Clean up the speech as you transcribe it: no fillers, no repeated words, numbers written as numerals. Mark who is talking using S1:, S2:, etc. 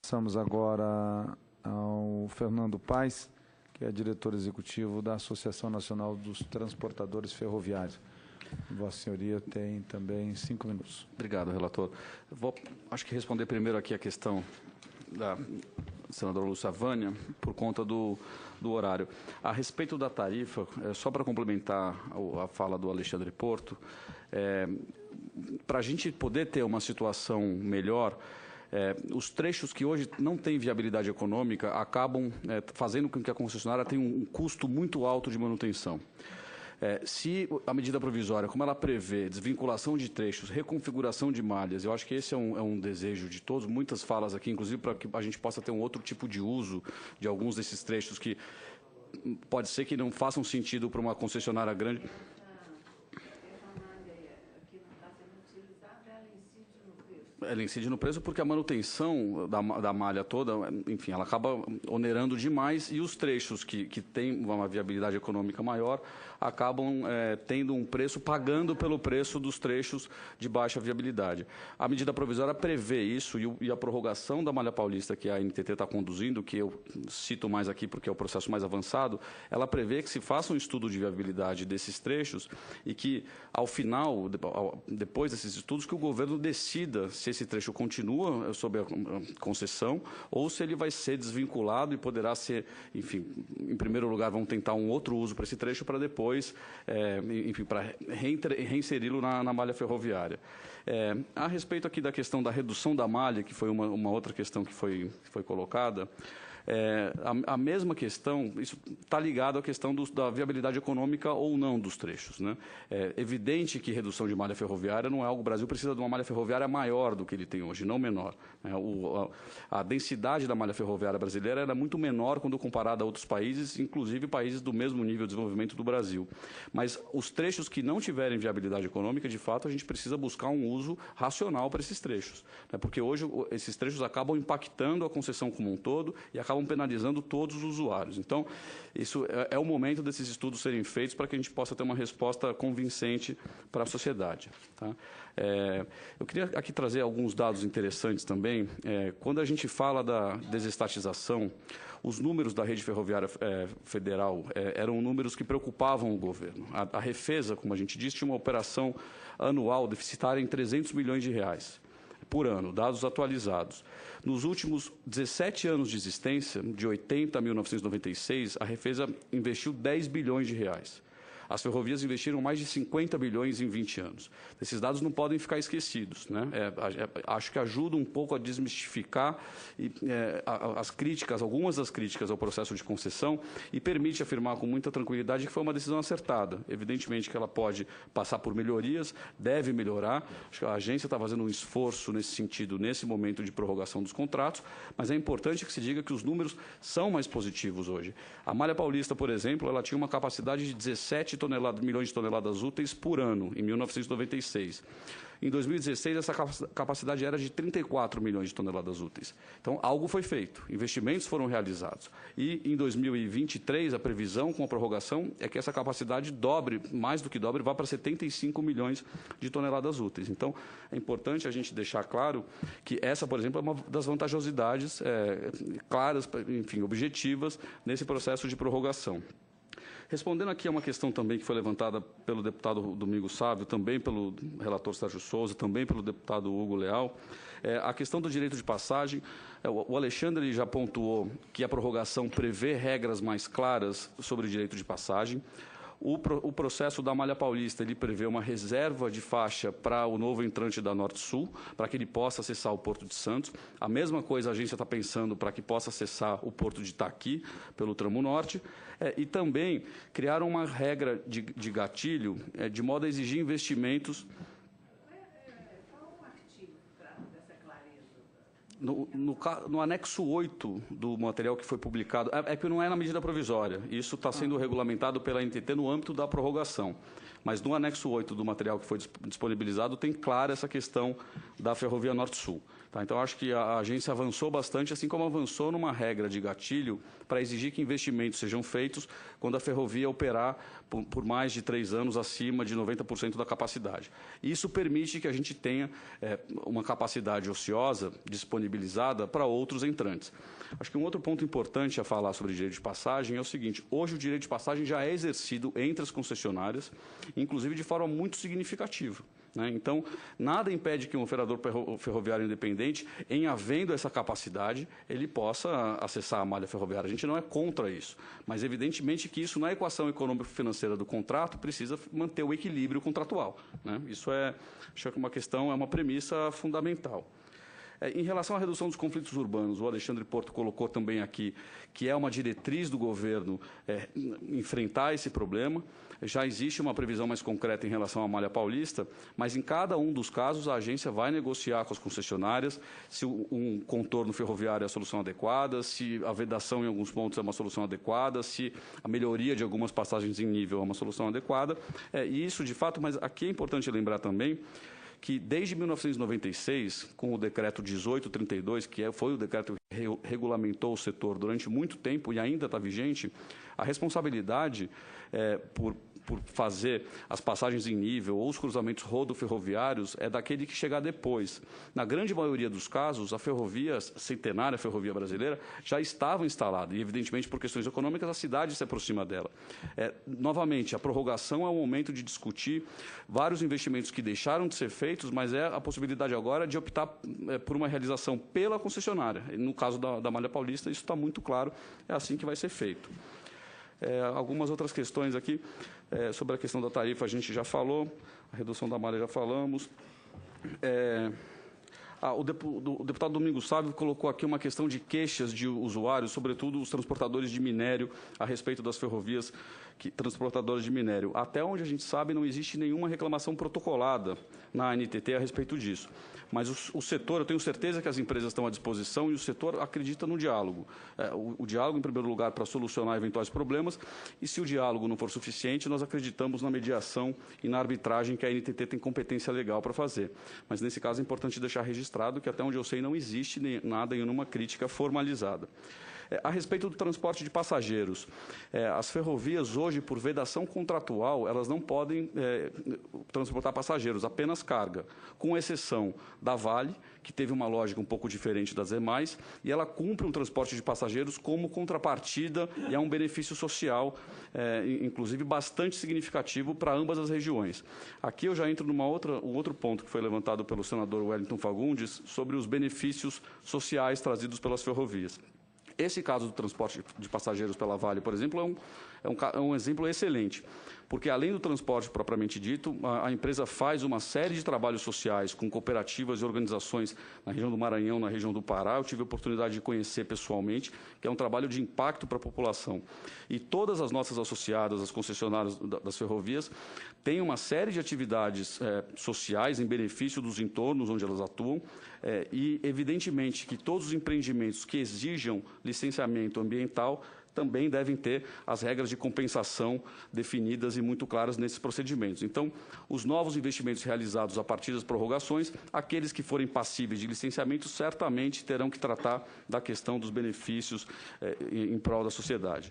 S1: Passamos agora ao Fernando Paes, que é diretor executivo da Associação Nacional dos Transportadores Ferroviários. Vossa Senhoria tem também 5 minutos.
S2: Obrigado, relator. Acho que responder primeiro aqui a questão da senadora Lúcia Vânia, por conta do horário. A respeito da tarifa, só para complementar a fala do Alexandre Porto, para a gente poder ter uma situação melhor, os trechos que hoje não têm viabilidade econômica acabam fazendo com que a concessionária tenha um custo muito alto de manutenção. Se a medida provisória, como ela prevê desvinculação de trechos, reconfiguração de malhas, eu acho que esse é um desejo de todos, muitas falas aqui, inclusive para que a gente possa ter um outro tipo de uso de alguns desses trechos que pode ser que não façam sentido para uma concessionária grande. Ela incide no preço porque a manutenção da malha toda, enfim, ela acaba onerando demais e os trechos que têm uma viabilidade econômica maior acabam tendo um preço, pagando pelo preço dos trechos de baixa viabilidade. A medida provisória prevê isso e a prorrogação da Malha Paulista, que a NTT está conduzindo, que eu cito mais aqui porque é o processo mais avançado, ela prevê que se faça um estudo de viabilidade desses trechos e que, ao final, depois desses estudos, que o governo decida se esse trecho continua sob a concessão ou se ele vai ser desvinculado e poderá ser, enfim, em primeiro lugar, vamos tentar um outro uso para esse trecho para depois, enfim, para reinseri-lo na malha ferroviária. A respeito aqui da questão da redução da malha, que foi uma outra questão que foi colocada, a mesma questão, isso está ligado à questão da viabilidade econômica ou não dos trechos, né? É evidente que redução de malha ferroviária não é algo, o Brasil precisa de uma malha ferroviária maior do que ele tem hoje, não menor. A densidade da malha ferroviária brasileira era muito menor quando comparada a outros países, inclusive países do mesmo nível de desenvolvimento do Brasil. Mas os trechos que não tiverem viabilidade econômica, de fato, a gente precisa buscar um uso racional para esses trechos, né? Porque hoje esses trechos acabam impactando a concessão como um todo e acabam penalizando todos os usuários. Então, isso é o momento desses estudos serem feitos para que a gente possa ter uma resposta convincente para a sociedade. Tá? Eu queria aqui trazer alguns dados interessantes também. Quando a gente fala da desestatização, os números da rede ferroviária federal eram números que preocupavam o governo. A Refesa, como a gente disse, tinha uma operação anual deficitária em 300 milhões de reais por ano, dados atualizados. Nos últimos 17 anos de existência, de 80 a 1996, a Refesa investiu 10 bilhões de reais. As ferrovias investiram mais de 50 bilhões em 20 anos. Esses dados não podem ficar esquecidos, né? Acho que ajuda um pouco a desmistificar as críticas, algumas das críticas ao processo de concessão e permite afirmar com muita tranquilidade que foi uma decisão acertada. Evidentemente que ela pode passar por melhorias, deve melhorar. Acho que a agência está fazendo um esforço nesse sentido, nesse momento de prorrogação dos contratos, mas é importante que se diga que os números são mais positivos hoje. A Malha Paulista, por exemplo, ela tinha uma capacidade de 17 milhões de toneladas úteis por ano, em 1996. Em 2016, essa capacidade era de 34 milhões de toneladas úteis. Então, algo foi feito, investimentos foram realizados. E, em 2023, a previsão com a prorrogação é que essa capacidade dobre, mais do que dobre, vá para 75 milhões de toneladas úteis. Então, é importante a gente deixar claro que essa, por exemplo, é uma das vantajosidades claras, enfim, objetivas, nesse processo de prorrogação. Respondendo aqui a uma questão também que foi levantada pelo deputado Domingos Sávio, também pelo relator Sérgio Souza, também pelo deputado Hugo Leal, a questão do direito de passagem, o Alexandre já pontuou que a prorrogação prevê regras mais claras sobre o direito de passagem. O processo da Malha Paulista, ele prevê uma reserva de faixa para o novo entrante da Norte-Sul, para que ele possa acessar o Porto de Santos. A mesma coisa a agência está pensando para que possa acessar o Porto de Itaqui, pelo tramo norte. E também criaram uma regra de gatilho, de modo a exigir investimentos. No anexo 8 do material que foi publicado, que não é na medida provisória, isso está sendo regulamentado pela NTT no âmbito da prorrogação, mas no anexo 8 do material que foi disponibilizado tem clara essa questão da Ferrovia Norte-Sul. Tá? Então, acho que a agência avançou bastante, assim como avançou numa regra de gatilho para exigir que investimentos sejam feitos quando a ferrovia operar por mais de 3 anos acima de 90% da capacidade. Isso permite que a gente tenha uma capacidade ociosa disponibilizada para outros entrantes. Acho que um outro ponto importante a falar sobre direito de passagem é o seguinte: hoje o direito de passagem já é exercido entre as concessionárias, inclusive de forma muito significativa. Então, nada impede que um operador ferroviário independente, em havendo essa capacidade, ele possa acessar a malha ferroviária. A gente não é contra isso, mas evidentemente que isso, na equação econômico-financeira do contrato, precisa manter o equilíbrio contratual. Isso acho que uma questão, é uma premissa fundamental. Em relação à redução dos conflitos urbanos, o Alexandre Porto colocou também aqui que é uma diretriz do governo enfrentar esse problema. Já existe uma previsão mais concreta em relação à malha paulista, mas em cada um dos casos a agência vai negociar com as concessionárias se um contorno ferroviário é a solução adequada, se a vedação em alguns pontos é uma solução adequada, se a melhoria de algumas passagens em nível é uma solução adequada. E isso, de fato, mas aqui é importante lembrar também que desde 1996, com o decreto 1832, que foi o decreto que regulamentou o setor durante muito tempo e ainda está vigente, a responsabilidade por fazer as passagens em nível ou os cruzamentos rodoferroviários é daquele que chegar depois. Na grande maioria dos casos, a ferrovia centenária, a ferrovia brasileira, já estava instalada e, evidentemente, por questões econômicas, a cidade se aproxima dela. Novamente, a prorrogação é o momento de discutir vários investimentos que deixaram de ser feitos, mas é a possibilidade agora de optar por uma realização pela concessionária. No caso da Malha Paulista, isso está muito claro, é assim que vai ser feito. Algumas outras questões aqui, sobre a questão da tarifa a gente já falou, a redução da malha já falamos. O deputado Domingos Sávio colocou aqui uma questão de queixas de usuários, sobretudo os transportadores de minério, a respeito das ferrovias transportadoras de minério. Até onde a gente sabe, não existe nenhuma reclamação protocolada na ANTT a respeito disso. Mas o setor, eu tenho certeza que as empresas estão à disposição e o setor acredita no diálogo. O diálogo, em primeiro lugar, para solucionar eventuais problemas, e se o diálogo não for suficiente, nós acreditamos na mediação e na arbitragem que a ANTT tem competência legal para fazer. Mas, nesse caso, é importante deixar registrado que, até onde eu sei, não existe nada em nenhuma crítica formalizada. A respeito do transporte de passageiros, as ferrovias hoje, por vedação contratual, elas não podem transportar passageiros, apenas carga, com exceção da Vale, que teve uma lógica um pouco diferente das demais, e ela cumpre um transporte de passageiros como contrapartida e é um benefício social, inclusive bastante significativo para ambas as regiões. Aqui eu já entro um outro ponto que foi levantado pelo senador Wellington Fagundes sobre os benefícios sociais trazidos pelas ferrovias. Esse caso do transporte de passageiros pela Vale, por exemplo, é um exemplo excelente, porque, além do transporte propriamente dito, a empresa faz uma série de trabalhos sociais com cooperativas e organizações na região do Maranhão, na região do Pará. Eu tive a oportunidade de conhecer pessoalmente, que é um trabalho de impacto para a população. E todas as nossas associadas, as concessionárias das ferrovias, têm uma série de atividades sociais em benefício dos entornos onde elas atuam, e, evidentemente, que todos os empreendimentos que exijam licenciamento ambiental também devem ter as regras de compensação definidas e muito claras nesses procedimentos. Então, os novos investimentos realizados a partir das prorrogações, aqueles que forem passíveis de licenciamento, certamente terão que tratar da questão dos benefícios em prol da sociedade.